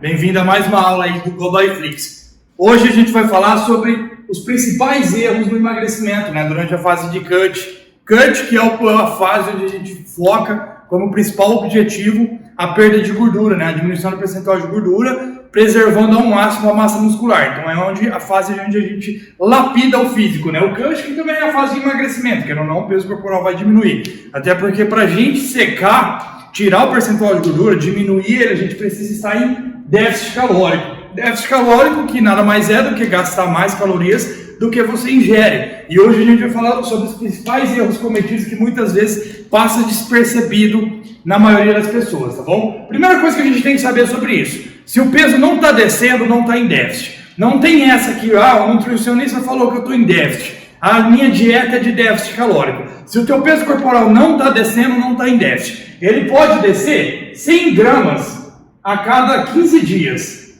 Bem-vindo a mais uma aula aí do Godoy Flix. Hoje a gente vai falar sobre os principais erros no emagrecimento, né, durante a fase de cut. Cut, que é a fase onde a gente foca como principal objetivo a perda de gordura, né, a diminuição do percentual de gordura, preservando ao máximo a massa muscular. Então é a fase onde a gente lapida o físico, né? O cut, que também é a fase de emagrecimento, que não o peso corporal vai diminuir. Até porque para a gente secar, tirar o percentual de gordura, diminuir ele, a gente precisa estar em déficit calórico. Déficit calórico que nada mais é do que gastar mais calorias do que você ingere. E hoje a gente vai falar sobre os principais erros cometidos que muitas vezes passa despercebido na maioria das pessoas, tá bom? Primeira coisa que a gente tem que saber sobre isso: se o peso não está descendo, não está em déficit. Não tem essa que, o nutricionista falou que eu estou em déficit. A minha dieta é de déficit calórico. Se o teu peso corporal não está descendo, não está em déficit. Ele pode descer 100 gramas a cada 15 dias,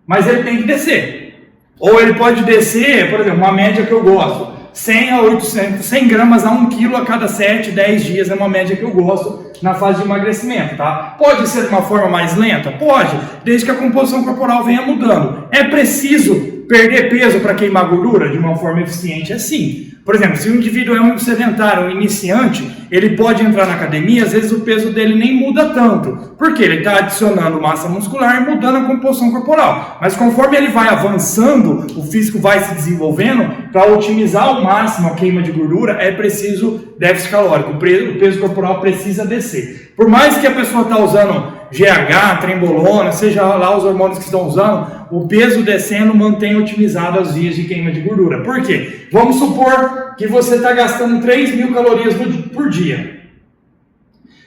mas ele tem que descer. Ou ele pode descer, por exemplo, uma média que eu gosto, 100 a 800, 100 gramas a 1 quilo a cada 7, 10 dias é uma média que eu gosto na fase de emagrecimento, tá? Pode ser de uma forma mais lenta? Pode, desde que a composição corporal venha mudando. É preciso perder peso para queimar gordura de uma forma eficiente? É sim. Por exemplo, se o indivíduo é um sedentário, um iniciante, ele pode entrar na academia, às vezes o peso dele nem muda tanto, porque ele está adicionando massa muscular e mudando a composição corporal. Mas conforme ele vai avançando, o físico vai se desenvolvendo, para otimizar ao máximo a queima de gordura, é preciso déficit calórico, o peso corporal precisa descer. Por mais que a pessoa está usando GH, trembolona, seja lá os hormônios que estão usando, o peso descendo mantém otimizado as vias de queima de gordura. Por quê? Vamos supor que você está gastando 3.000 calorias por dia.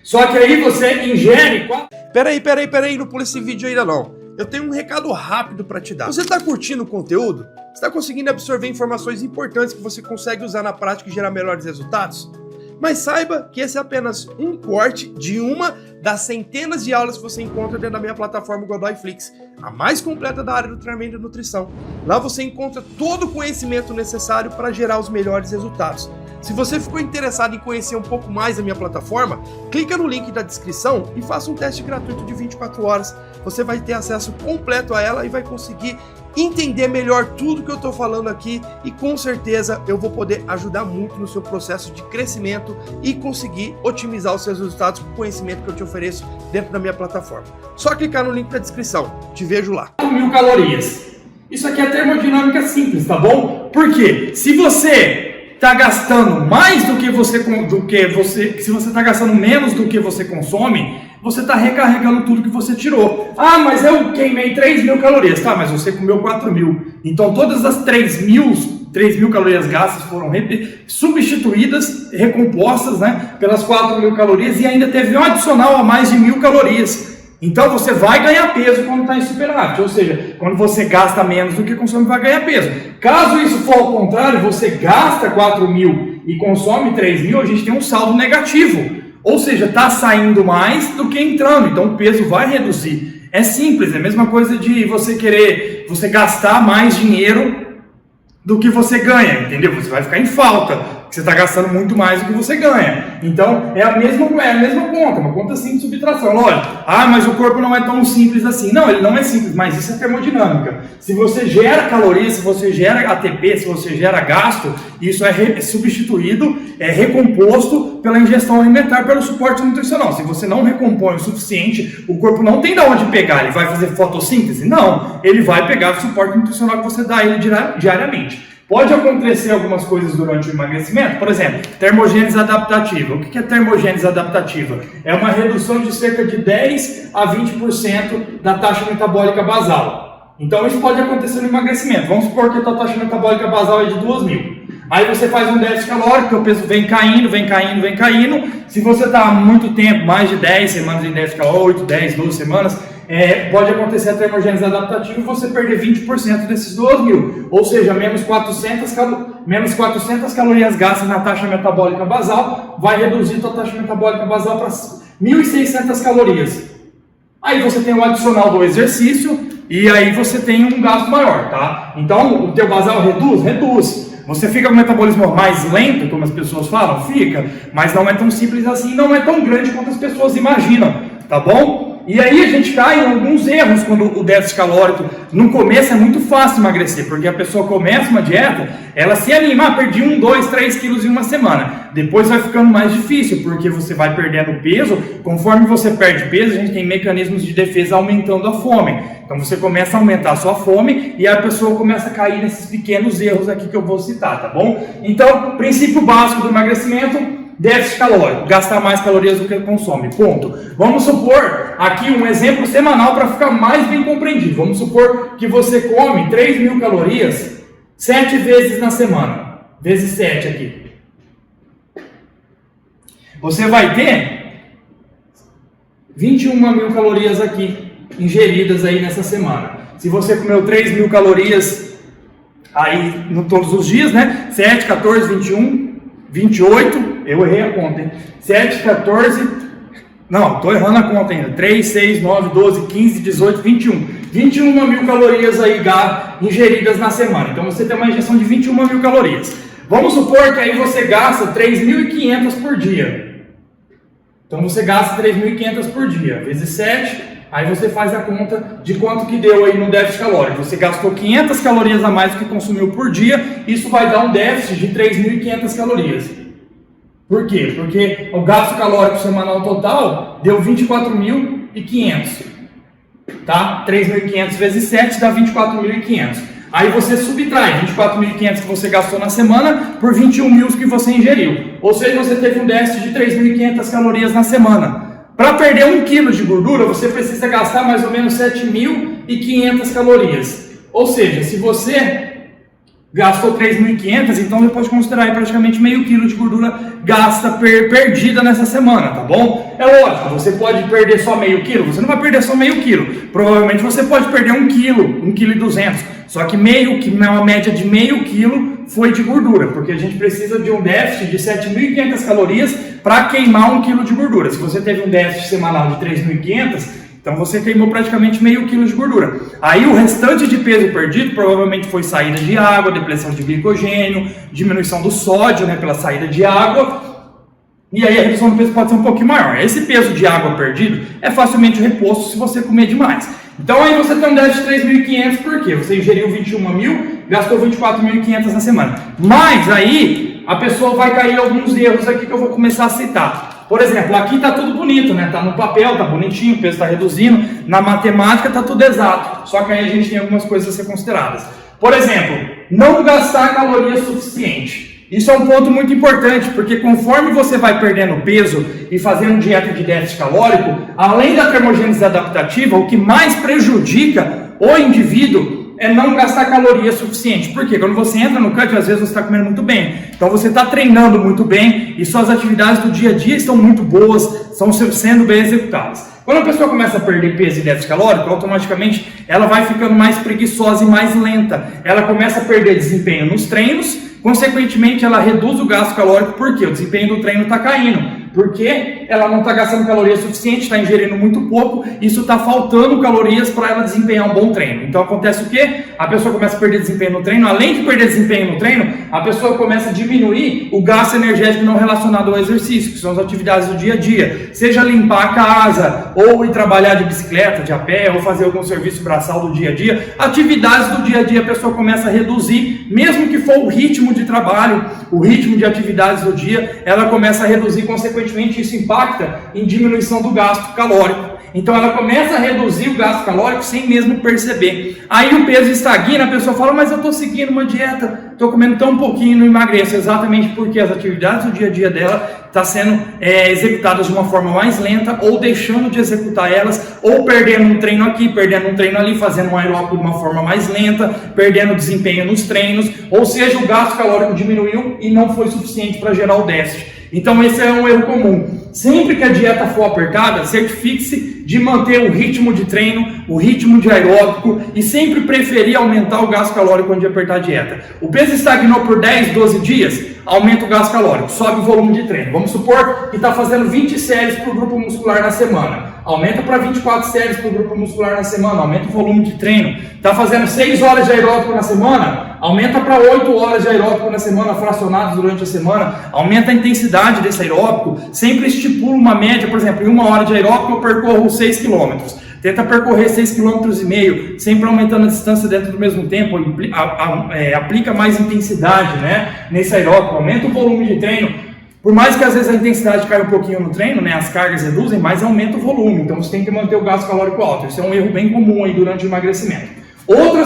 Só que aí você ingere... Peraí, não pula esse vídeo ainda não. Eu tenho um recado rápido para te dar. Você está curtindo o conteúdo? Está conseguindo absorver informações importantes que você consegue usar na prática e gerar melhores resultados? Mas saiba que esse é apenas um corte de uma das centenas de aulas que você encontra dentro da minha plataforma Godoy Flix, a mais completa da área do treinamento e nutrição. Lá você encontra todo o conhecimento necessário para gerar os melhores resultados. Se você ficou interessado em conhecer um pouco mais da minha plataforma, clica no link da descrição e faça um teste gratuito de 24 horas. Você vai ter acesso completo a ela e vai conseguir entender melhor tudo que eu estou falando aqui, e com certeza eu vou poder ajudar muito no seu processo de crescimento e conseguir otimizar os seus resultados com o conhecimento que eu te ofereço dentro da minha plataforma. Só clicar no link da descrição. Te vejo lá. 1.000 calorias. Isso aqui é termodinâmica simples, tá bom? Porque se você está gastando mais do que você, se você está gastando menos do que você consome, você está recarregando tudo que você tirou. Ah, mas eu queimei 3.000 calorias. Tá, mas você comeu 4.000. Então todas as 3.000 calorias gastas foram substituídas, recompostas, né, pelas 4.000 calorias, e ainda teve um adicional a mais de 1.000 calorias. Então você vai ganhar peso quando está em superávit, ou seja, quando você gasta menos do que consome, vai ganhar peso. Caso isso for ao contrário, você gasta 4.000 e consome 3.000, a gente tem um saldo negativo. Ou seja, está saindo mais do que entrando, então o peso vai reduzir. É simples, é a mesma coisa de você gastar mais dinheiro do que você ganha, entendeu? Você vai ficar em falta, porque você está gastando muito mais do que você ganha. Então, é a mesma conta, uma conta simples de subtração. Lógico, mas o corpo não é tão simples assim. Não, ele não é simples, mas isso é termodinâmica. Se você gera calorias, se você gera ATP, se você gera gasto, isso é substituído, é recomposto pela ingestão alimentar, pelo suporte nutricional. Se você não recompõe o suficiente, o corpo não tem de onde pegar. Ele vai fazer fotossíntese? Não, ele vai pegar o suporte nutricional que você dá a ele diariamente. Pode acontecer algumas coisas durante o emagrecimento, por exemplo, termogênese adaptativa. O que é termogênese adaptativa? É uma redução de cerca de 10 a 20% da taxa metabólica basal. Então isso pode acontecer no emagrecimento. Vamos supor que a tua taxa metabólica basal é de 2.000. Aí você faz um déficit calórico, o peso vem caindo. Se você está há muito tempo, mais de 10 semanas em déficit calórico, 8, 10, 12 semanas, pode acontecer a termogênese adaptativa e você perder 20% desses 2.000, ou seja, menos 400 calorias gastas na taxa metabólica basal, vai reduzir a tua taxa metabólica basal para 1.600 calorias. Aí você tem o adicional do exercício e aí você tem um gasto maior, tá? Então o teu basal reduz. Você fica com o metabolismo mais lento, como as pessoas falam? Fica, mas não é tão simples assim, não é tão grande quanto as pessoas imaginam, tá bom? E aí a gente cai em alguns erros quando o déficit calórico, no começo é muito fácil emagrecer, porque a pessoa começa uma dieta, ela se anima, perdi 1, 2, 3 quilos em uma semana. Depois vai ficando mais difícil, porque você vai perdendo peso, conforme você perde peso, a gente tem mecanismos de defesa aumentando a fome. Então você começa a aumentar a sua fome e a pessoa começa a cair nesses pequenos erros aqui que eu vou citar, tá bom? Então, princípio básico do emagrecimento: déficit calórico, gastar mais calorias do que consome, ponto. Vamos supor aqui um exemplo semanal para ficar mais bem compreendido. Vamos supor que você come 3.000 calorias 7 vezes na semana, vezes 7 aqui. Você vai ter 21.000 calorias aqui ingeridas aí nessa semana. Se você comeu 3.000 calorias aí todos os dias, né? 7, 14, 21, 28, eu errei a conta, hein? 7, 14, não, estou errando a conta ainda. 3, 6, 9, 12, 15, 18, 21. 21.000 calorias aí ingeridas na semana. Então você tem uma injeção de 21.000 calorias. Vamos supor que aí você gasta 3.500 por dia. Então você gasta 3.500 por dia, vezes 7, aí você faz a conta de quanto que deu aí no déficit calórico. Você gastou 500 calorias a mais do que consumiu por dia, isso vai dar um déficit de 3.500 calorias. Por quê? Porque o gasto calórico semanal total deu 24.500, tá? 3.500 vezes 7 dá 24.500. Aí você subtrai 24.500 que você gastou na semana por 21.000 que você ingeriu. Ou seja, você teve um déficit de 3.500 calorias na semana. Para perder 1 kg de gordura, você precisa gastar mais ou menos 7.500 calorias. Ou seja, se você gastou 3.500, então você pode considerar aí praticamente meio quilo de gordura gasta perdida nessa semana, tá bom? É lógico, você pode perder só meio quilo, você não vai perder só meio quilo, provavelmente você pode perder 1 quilo, 1,2 kg, só que uma média de meio quilo foi de gordura, porque a gente precisa de um déficit de 7.500 calorias para queimar 1 quilo de gordura. Se você teve um déficit semanal de 3.500, então você queimou praticamente meio quilo de gordura. Aí o restante de peso perdido provavelmente foi saída de água, depressão de glicogênio, diminuição do sódio, né, pela saída de água. E aí a redução do peso pode ser um pouquinho maior. Esse peso de água perdido é facilmente reposto se você comer demais. Então aí você tem um déficit de 3.500, por quê? Você ingeriu 21.000, gastou 24.500 na semana. Mas aí a pessoa vai cair em alguns erros aqui que eu vou começar a citar. Por exemplo, aqui está tudo bonito, né? Está no papel, está bonitinho, o peso está reduzindo. Na matemática está tudo exato. Só que aí a gente tem algumas coisas a ser consideradas. Por exemplo, não gastar calorias suficiente. Isso é um ponto muito importante, porque conforme você vai perdendo peso e fazendo dieta de déficit calórico, além da termogênese adaptativa, o que mais prejudica o indivíduo é não gastar calorias suficiente. Por quê? Quando você entra no cut, às vezes você está comendo muito bem. Então você está treinando muito bem e suas atividades do dia a dia estão muito boas, estão sendo bem executadas. Quando a pessoa começa a perder peso e déficit calórico, automaticamente ela vai ficando mais preguiçosa e mais lenta. Ela começa a perder desempenho nos treinos, consequentemente ela reduz o gasto calórico, porque o desempenho do treino está caindo. Porque ela não está gastando calorias suficiente, está ingerindo muito pouco, isso está faltando calorias para ela desempenhar um bom treino. Então acontece o quê? A pessoa começa a perder desempenho no treino, além de perder desempenho no treino, a pessoa começa a diminuir o gasto energético não relacionado ao exercício, que são as atividades do dia a dia, seja limpar a casa, ou ir trabalhar de bicicleta, de a pé, ou fazer algum serviço braçal do dia a dia. Atividades do dia a dia a pessoa começa a reduzir, mesmo que for o ritmo de trabalho, o ritmo de atividades do dia, ela começa a reduzir, consequentemente isso impacta em diminuição do gasto calórico. Então ela começa a reduzir o gasto calórico sem mesmo perceber. Aí o peso estagna, a pessoa fala, mas eu estou seguindo uma dieta, estou comendo tão pouquinho e não emagreço. Exatamente porque as atividades do dia a dia dela estão sendo executadas de uma forma mais lenta, ou deixando de executar elas, ou perdendo um treino aqui, perdendo um treino ali, fazendo um aeróbico de uma forma mais lenta, perdendo desempenho nos treinos, ou seja, o gasto calórico diminuiu e não foi suficiente para gerar o déficit. Então esse é um erro comum. Sempre que a dieta for apertada, certifique-se de manter o ritmo de treino, o ritmo de aeróbico e sempre preferir aumentar o gasto calórico quando apertar a dieta. O peso estagnou por 10, 12 dias, aumenta o gasto calórico, sobe o volume de treino. Vamos supor que está fazendo 20 séries por grupo muscular na semana. aumenta para 24 séries para o grupo muscular na semana, aumenta o volume de treino. Está fazendo 6 horas de aeróbico na semana, aumenta para 8 horas de aeróbico na semana, fracionados durante a semana, aumenta a intensidade desse aeróbico, sempre estipula uma média, por exemplo, em 1 hora de aeróbico eu percorro 6 km. Tenta percorrer 6,5 km, sempre aumentando a distância dentro do mesmo tempo, aplica mais intensidade, né, nesse aeróbico, aumenta o volume de treino. Por mais que às vezes a intensidade caia um pouquinho no treino, né, as cargas reduzem, mas aumenta o volume, então você tem que manter o gasto calórico alto. Isso é um erro bem comum aí durante o emagrecimento. Outra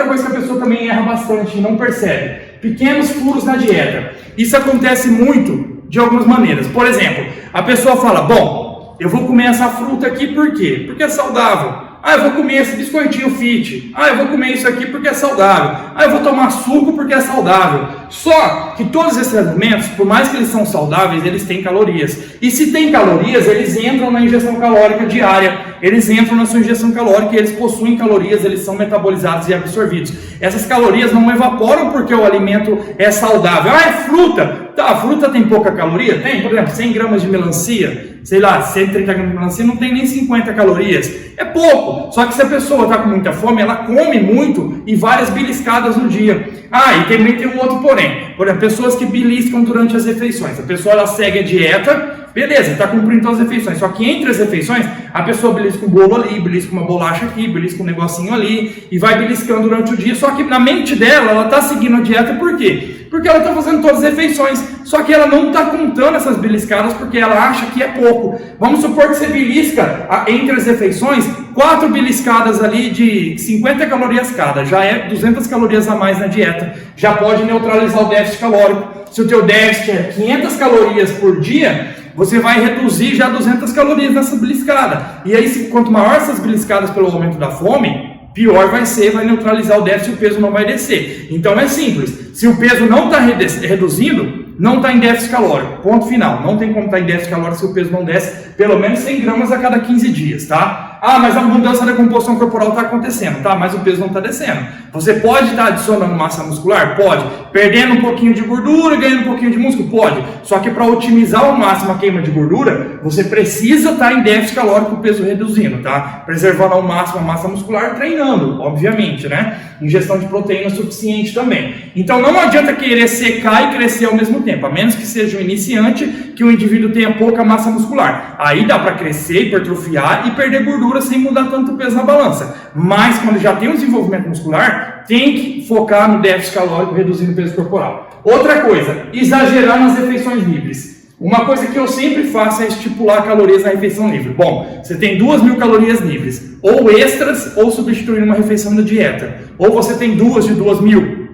coisa que a pessoa também erra bastante e não percebe, pequenos furos na dieta. Isso acontece muito de algumas maneiras. Por exemplo, a pessoa fala, bom, eu vou comer essa fruta aqui por quê? Porque é saudável. Ah, eu vou comer esse biscoitinho fit. Ah, eu vou comer isso aqui porque é saudável. Ah, eu vou tomar suco porque é saudável. Só que todos esses alimentos, por mais que eles são saudáveis, eles têm calorias. E se tem calorias, eles entram na ingestão calórica diária. Eles entram na sua ingestão calórica e eles possuem calorias, eles são metabolizados e absorvidos. Essas calorias não evaporam porque o alimento é saudável. Ah, é fruta. Tá, a fruta tem pouca caloria? Tem, por exemplo, 100 gramas de melancia, sei lá, 130 gramas de melancia não tem nem 50 calorias. É pouco. Só que se a pessoa está com muita fome, ela come muito e várias beliscadas no dia. Ah, e também tem um outro porém. Por exemplo, pessoas que beliscam durante as refeições. A pessoa ela segue a dieta, beleza, está cumprindo todas as refeições. Só que entre as refeições, a pessoa belisca um bolo ali, belisca uma bolacha aqui, belisca um negocinho ali e vai beliscando durante o dia. Só que na mente dela, ela está seguindo a dieta por quê? Porque ela está fazendo todas as refeições, só que ela não está contando essas beliscadas porque ela acha que é pouco. Vamos supor que você belisca entre as refeições 4 beliscadas ali de 50 calorias cada, já é 200 calorias a mais na dieta, já pode neutralizar o déficit calórico. Se o teu déficit é 500 calorias por dia, você vai reduzir já 200 calorias nessa beliscada. E aí, quanto maior essas beliscadas pelo aumento da fome, pior vai ser, vai neutralizar o déficit e o peso não vai descer. Então é simples, se o peso não está reduzindo, não está em déficit calórico, ponto final. Não tem como estar em déficit calórico se o peso não desce pelo menos 100 gramas a cada 15 dias, tá? Ah, mas a mudança da composição corporal está acontecendo, tá? Mas o peso não está descendo. Você pode estar adicionando massa muscular? Pode. Perdendo um pouquinho de gordura, ganhando um pouquinho de músculo? Pode. Só que para otimizar ao máximo a queima de gordura, você precisa estar em déficit calórico, o peso reduzindo, tá? Preservando ao máximo a massa muscular, treinando, obviamente, né? Ingestão de proteína suficiente também. Então não adianta querer secar e crescer ao mesmo tempo, a menos que seja um iniciante, que o indivíduo tenha pouca massa muscular. Aí dá para crescer, hipertrofiar e perder gordura sem mudar tanto o peso na balança. Mas quando já tem um desenvolvimento muscular, tem que focar no déficit calórico, reduzindo o peso corporal. Outra coisa, exagerar nas refeições livres. Uma coisa que eu sempre faço é estipular calorias na refeição livre. Bom, você tem 2.000 calorias livres, ou extras, ou substituindo uma refeição da dieta. Ou você tem duas de 2.000.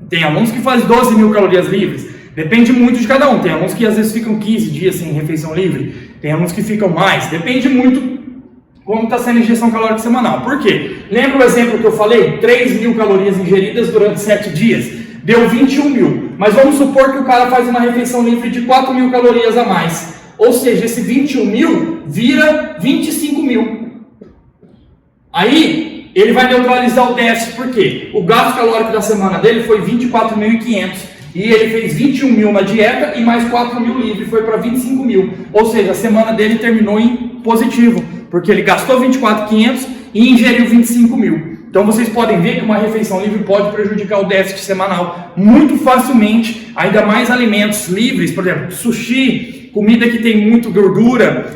Tem alunos que fazem 12.000 calorias livres. Depende muito de cada um. Tem alunos que às vezes ficam 15 dias sem refeição livre. Tem alunos que ficam mais. Depende muito como está sendo a ingestão calórica semanal. Por quê? Lembra o exemplo que eu falei? 3.000 calorias ingeridas durante 7 dias. Deu 21.000. Mas vamos supor que o cara faz uma refeição livre de 4.000 calorias a mais. Ou seja, esse 21.000 vira 25.000. Aí, ele vai neutralizar o déficit. Por quê? O gasto calórico da semana dele foi 24.500. E ele fez 21.000 na dieta e mais 4.000 livre, foi para 25.000. Ou seja, a semana dele terminou em positivo, porque ele gastou 24.500 e ingeriu 25.000. Então vocês podem ver que uma refeição livre pode prejudicar o déficit semanal muito facilmente, ainda mais alimentos livres, por exemplo, sushi, comida que tem muito gordura,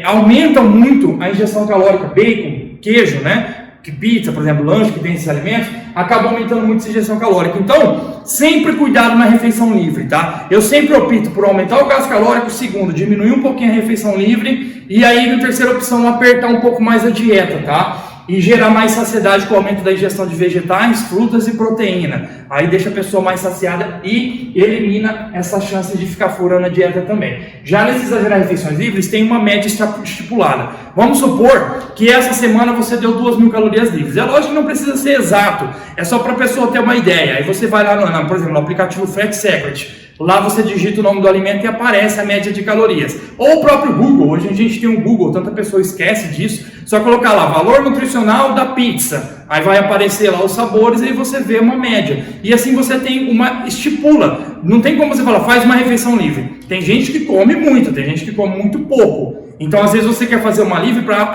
aumentam muito a ingestão calórica, bacon, queijo, né? Que pizza, por exemplo, lanche que tem esses alimentos, acaba aumentando muito a ingestão calórica. Então, sempre cuidado na refeição livre, tá? Eu sempre opto por aumentar o gasto calórico, segundo, diminuir um pouquinho a refeição livre, e aí, na terceira opção, apertar um pouco mais a dieta, tá? E gerar mais saciedade com o aumento da ingestão de vegetais, frutas e proteína. Aí deixa a pessoa mais saciada e elimina essa chance de ficar furando a dieta também. Já nesses exagerar refeições livres, tem uma média estipulada. Vamos supor que essa semana você deu 2.000 calorias livres. É lógico que não precisa ser exato, é só para a pessoa ter uma ideia. Aí você vai lá, por exemplo, no aplicativo Fat Secret. Lá você digita o nome do alimento e aparece a média de calorias. Ou o próprio Google, hoje a gente tem um Google, tanta pessoa esquece disso. Só colocar lá, valor nutricional da pizza. Aí vai aparecer lá os sabores e aí você vê uma média. E assim você tem uma estipula. Não tem como você falar, faz uma refeição livre. Tem gente que come muito, tem gente que come muito pouco. Então, às vezes você quer fazer uma live para